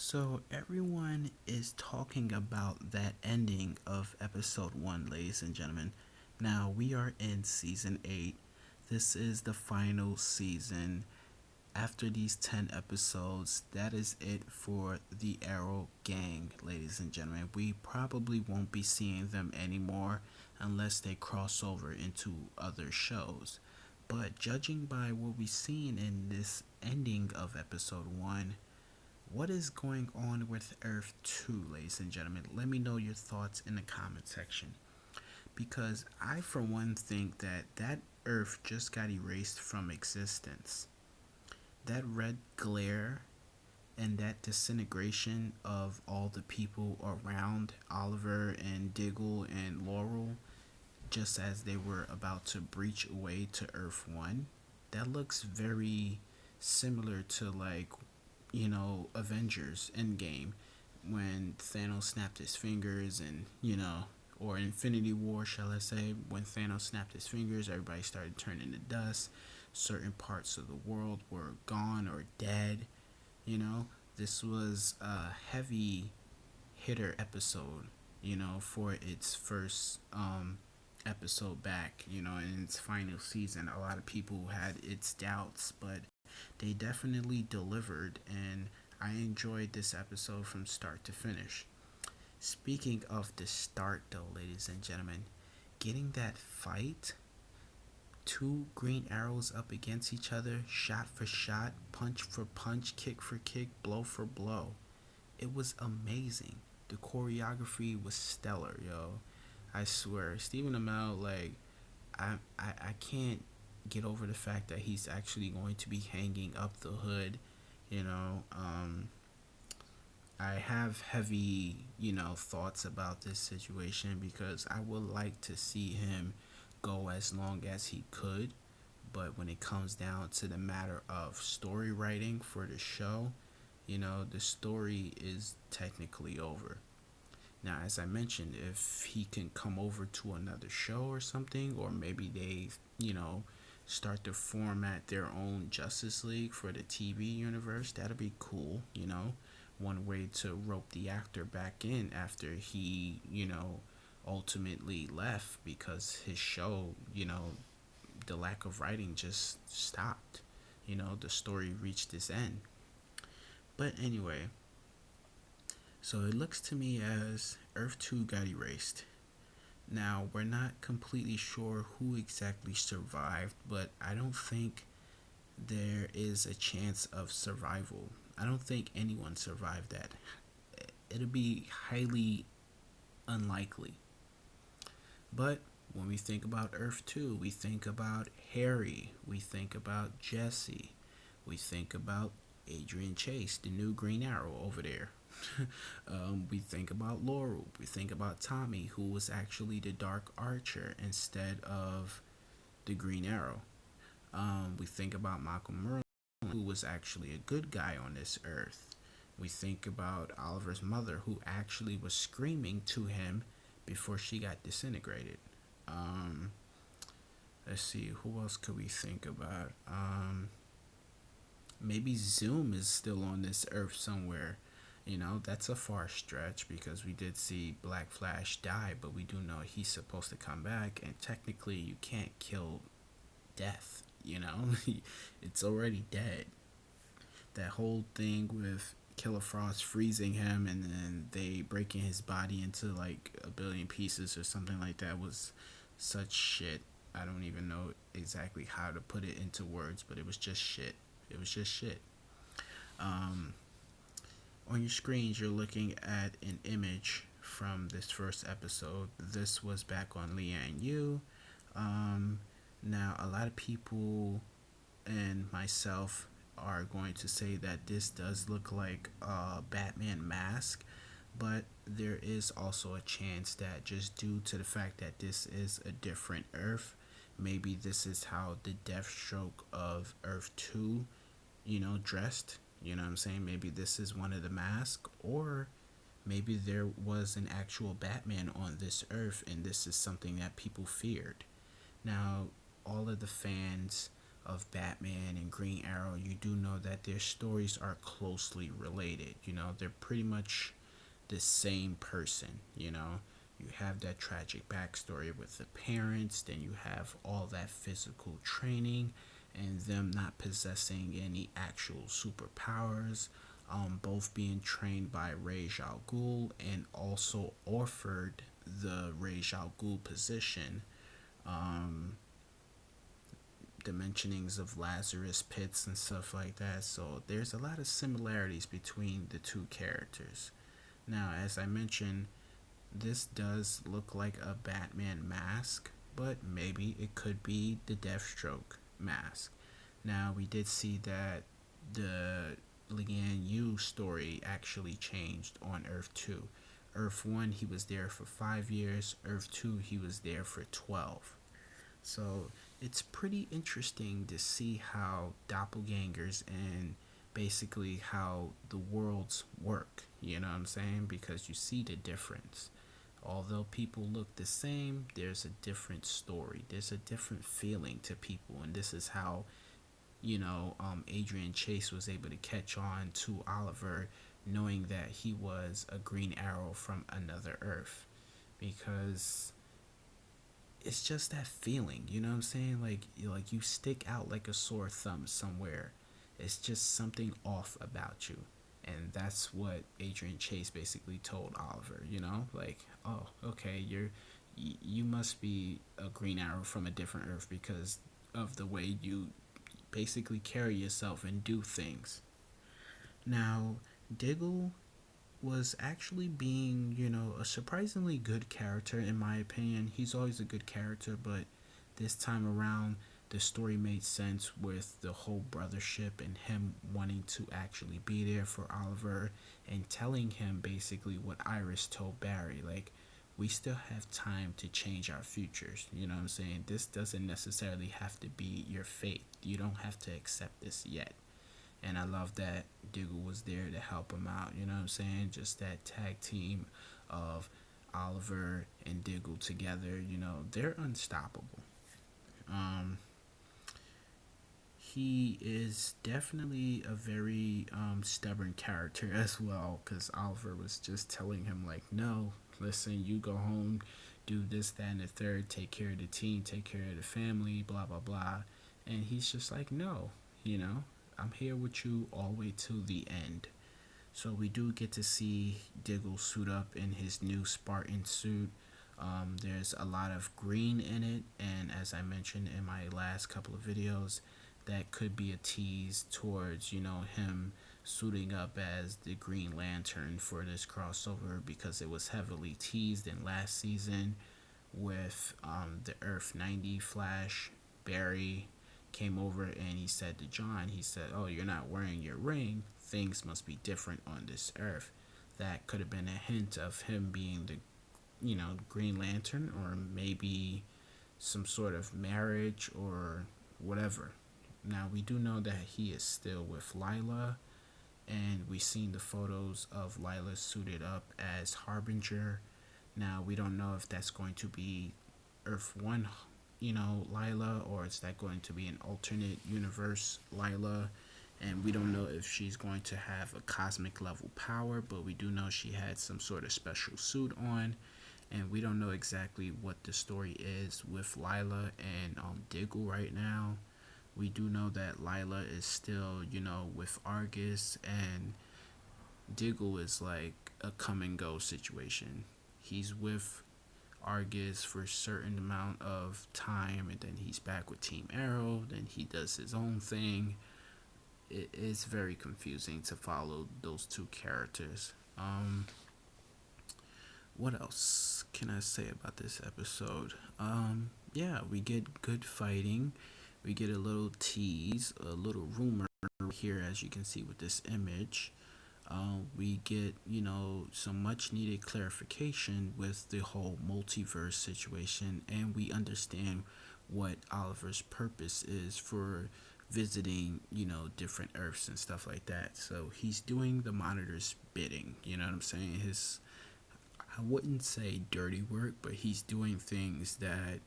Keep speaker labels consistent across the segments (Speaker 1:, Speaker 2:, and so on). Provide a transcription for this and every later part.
Speaker 1: So everyone is talking about that ending of episode 1, ladies and gentlemen. Now we are in season 8. This is the final season. After these 10 episodes, that is it for the Arrow gang, ladies and gentlemen. We probably won't be seeing them anymore unless they cross over into other shows. But judging by what we've seen in this ending of episode 1, what is going on with Earth 2, ladies and gentlemen? Let me know your thoughts in the comment section. Because I, for one, think that Earth just got erased from existence. That red glare and that disintegration of all the people around Oliver and Diggle and Laurel, just as they were about to breach away to Earth 1, that looks very similar to, like, Avengers Endgame, when Thanos snapped his fingers, and or Infinity War, shall I say, when Thanos snapped his fingers, everybody started turning to dust. Certain parts of the world were gone or dead. You know, this was a heavy hitter episode. For its first episode back. In its final season, a lot of people had its doubts, but they definitely delivered, and I enjoyed this episode from start to finish. Speaking of the start, though, ladies and gentlemen, getting that fight, two green arrows up against each other, shot for shot, punch for punch, kick for kick, blow for blow. It was amazing. The choreography was stellar, yo. I swear, Stephen Amell, like, I can't get over the fact that he's actually going to be hanging up the hood. You know, I have heavy, thoughts about this situation because I would like to see him go as long as he could. But when it comes down to the matter of story writing for the show, the story is technically over. Now, as I mentioned, if he can come over to another show or something, or maybe they, start to format their own Justice League for the TV universe, that'd be cool, One way to rope the actor back in after he, ultimately left because his show, the lack of writing just stopped. The story reached its end. But anyway, so it looks to me as Earth 2 got erased. Now, we're not completely sure who exactly survived, but I don't think there is a chance of survival. I don't think anyone survived that. It'll be highly unlikely. But when we think about Earth 2, we think about Harry, we think about Jesse, we think about Adrian Chase, the new Green Arrow over there. We think about Laurel. We think about Tommy, who was actually the Dark Archer instead of the Green Arrow. We think about Malcolm Merlin, who was actually a good guy on this earth. We think about Oliver's mother, who actually was screaming to him before she got disintegrated. Um, let's see, who else could we think about? Maybe Zoom is still on this earth somewhere. That's a far stretch because we did see Black Flash die, but we do know he's supposed to come back, and technically you can't kill death, it's already dead. That whole thing with Killer Frost freezing him and then they breaking his body into like a billion pieces or something like that was such shit. I don't even know exactly how to put it into words, but it was just shit. It was just shit. Um, on your screens, you're looking at an image from this first episode. This was back on Lian Yu. Now, a lot of people and myself are going to say that this does look like a Batman mask, but there is also a chance that just due to the fact that this is a different Earth, maybe this is how the Deathstroke of Earth 2, dressed. You know what I'm saying? Maybe this is one of the masks, or maybe there was an actual Batman on this Earth and this is something that people feared. Now, all of the fans of Batman and Green Arrow, you do know that their stories are closely related. They're pretty much the same person. You have that tragic backstory with the parents, then you have all that physical training and them not possessing any actual superpowers, both being trained by Ra's al Ghul and also offered the Ra's al Ghul position. Um, the mentionings of Lazarus pits and stuff like that. So there's a lot of similarities between the two characters. Now, as I mentioned, this does look like a Batman mask, but maybe it could be the Deathstroke mask. Now, we did see that the Lian Yu story actually changed on Earth 2. Earth 1, he was there for 5 years. Earth 2, he was there for 12. So it's pretty interesting to see how doppelgangers and basically how the worlds work. You know what I'm saying? Because you see the difference. Although people look the same, there's a different story. There's a different feeling to people, and this is how Adrian Chase was able to catch on to Oliver, knowing that he was a Green Arrow from another Earth, because it's just that feeling, you know what I'm saying? Like you stick out like a sore thumb somewhere. It's just something off about you. And that's what Adrian Chase basically told Oliver, like, oh, okay, you must be a Green Arrow from a different Earth because of the way you basically carry yourself and do things. Now, Diggle was actually being, a surprisingly good character in my opinion. He's always a good character, but this time around, the story made sense with the whole brothership and him wanting to actually be there for Oliver and telling him basically what Iris told Barry. Like, we still have time to change our futures. You know what I'm saying? This doesn't necessarily have to be your fate. You don't have to accept this yet. And I love that Diggle was there to help him out. You know what I'm saying? Just that tag team of Oliver and Diggle together. They're unstoppable. Um, he is definitely a very stubborn character as well, because Oliver was just telling him, like, no, listen, you go home, do this, that, and the third, take care of the team, take care of the family, blah, blah, blah. And he's just like, no, I'm here with you all the way to the end. So we do get to see Diggle suit up in his new Spartan suit. There's a lot of green in it, and as I mentioned in my last couple of videos, that could be a tease towards, him suiting up as the Green Lantern for this crossover, because it was heavily teased in last season with the Earth 90 Flash. Barry came over and he said to John, he said, oh, you're not wearing your ring. Things must be different on this Earth. That could have been a hint of him being the, Green Lantern, or maybe some sort of marriage or whatever. Now, we do know that he is still with Lila, and we've seen the photos of Lila suited up as Harbinger. Now, we don't know if that's going to be Earth 1, Lila, or is that going to be an alternate universe Lila. And we don't know if she's going to have a cosmic level power, but we do know she had some sort of special suit on. And we don't know exactly what the story is with Lila and Diggle right now. We do know that Lila is still, with Argus, and Diggle is like a come and go situation. He's with Argus for a certain amount of time, and then he's back with Team Arrow, then he does his own thing. It is very confusing to follow those two characters. What else can I say about this episode? Yeah, we get good fighting. We get a little tease, a little rumor here, as you can see with this image. We get, some much needed clarification with the whole multiverse situation, and we understand what Oliver's purpose is for visiting, different Earths and stuff like that. So he's doing the Monitor's bidding, you know what I'm saying? I wouldn't say dirty work, but he's doing things that,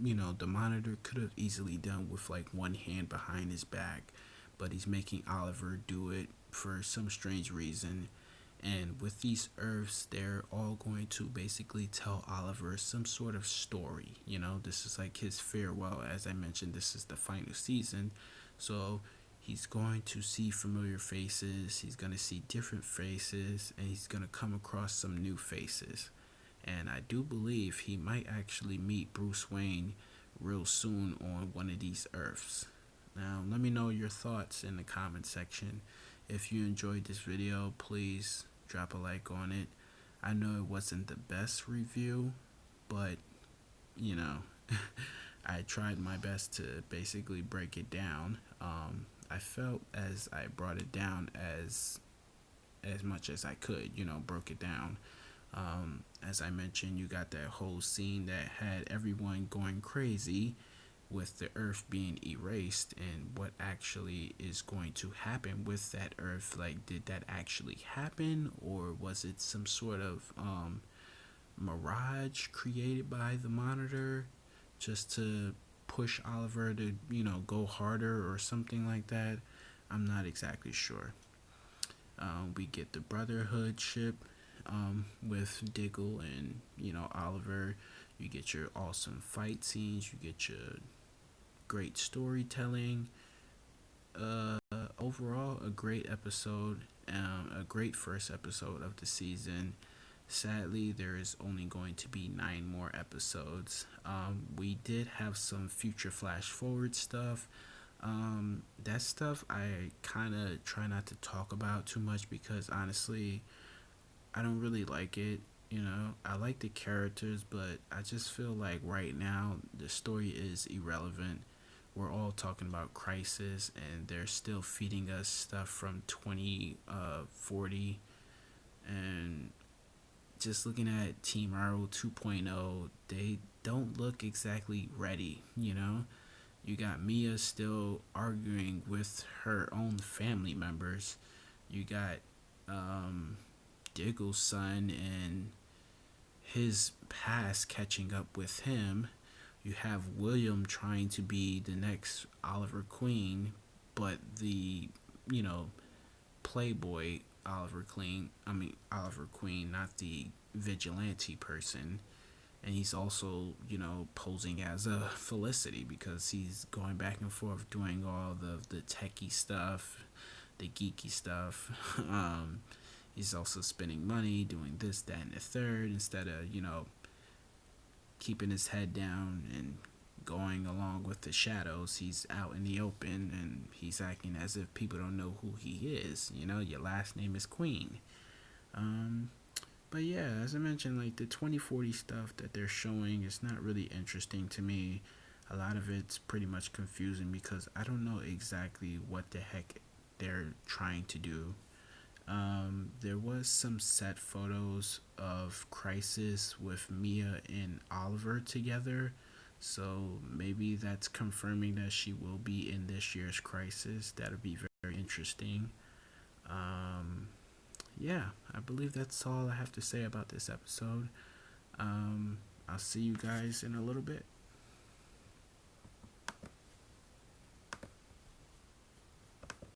Speaker 1: the monitor could have easily done with like one hand behind his back, but he's making Oliver do it for some strange reason. And with these Earths, they're all going to basically tell Oliver some sort of story. This is like his farewell. As I mentioned, this is the final season. So he's going to see familiar faces, he's going to see different faces, and he's going to come across some new faces. And I do believe he might actually meet Bruce Wayne real soon on one of these Earths. Now, let me know your thoughts in the comment section. If you enjoyed this video, please drop a like on it. I know it wasn't the best review, but you know, I tried my best to basically break it down. I felt as I brought it down as much as I could, broke it down. As I mentioned, you got that whole scene that had everyone going crazy with the earth being erased and what actually is going to happen with that earth. Like, did that actually happen, or was it some sort of mirage created by the monitor just to push Oliver to, go harder or something like that? I'm not exactly sure. We get the Brotherhood ship with Diggle and, Oliver. You get your awesome fight scenes. You get your great storytelling. Overall, a great episode. A great first episode of the season. Sadly, there is only going to be 9 more episodes. We did have some future flash forward stuff. That stuff I kind of try not to talk about too much because honestly, I don't really like it. I like the characters, but I just feel like right now the story is irrelevant. We're all talking about Crisis, and they're still feeding us stuff from 2040. And just looking at Team Arrow 2.0, they don't look exactly ready. You got Mia still arguing with her own family members. You got Diggle's son and his past catching up with him. You have William trying to be the next Oliver Queen, but the, you know, playboy Oliver Queen, not the vigilante person. And he's also, posing as a Felicity because he's going back and forth doing all the techie stuff, the geeky stuff. He's also spending money doing this, that, and the third instead of, keeping his head down and going along with the shadows. He's out in the open and he's acting as if people don't know who he is. Your last name is Queen. But yeah, as I mentioned, like the 2040 stuff that they're showing is not really interesting to me. A lot of it's pretty much confusing because I don't know exactly what the heck they're trying to do. There was some set photos of Crisis with Mia and Oliver together, so maybe that's confirming that she will be in this year's Crisis. That'll be very interesting. Um, yeah, I believe that's all I have to say about this episode. I'll see you guys in a little bit.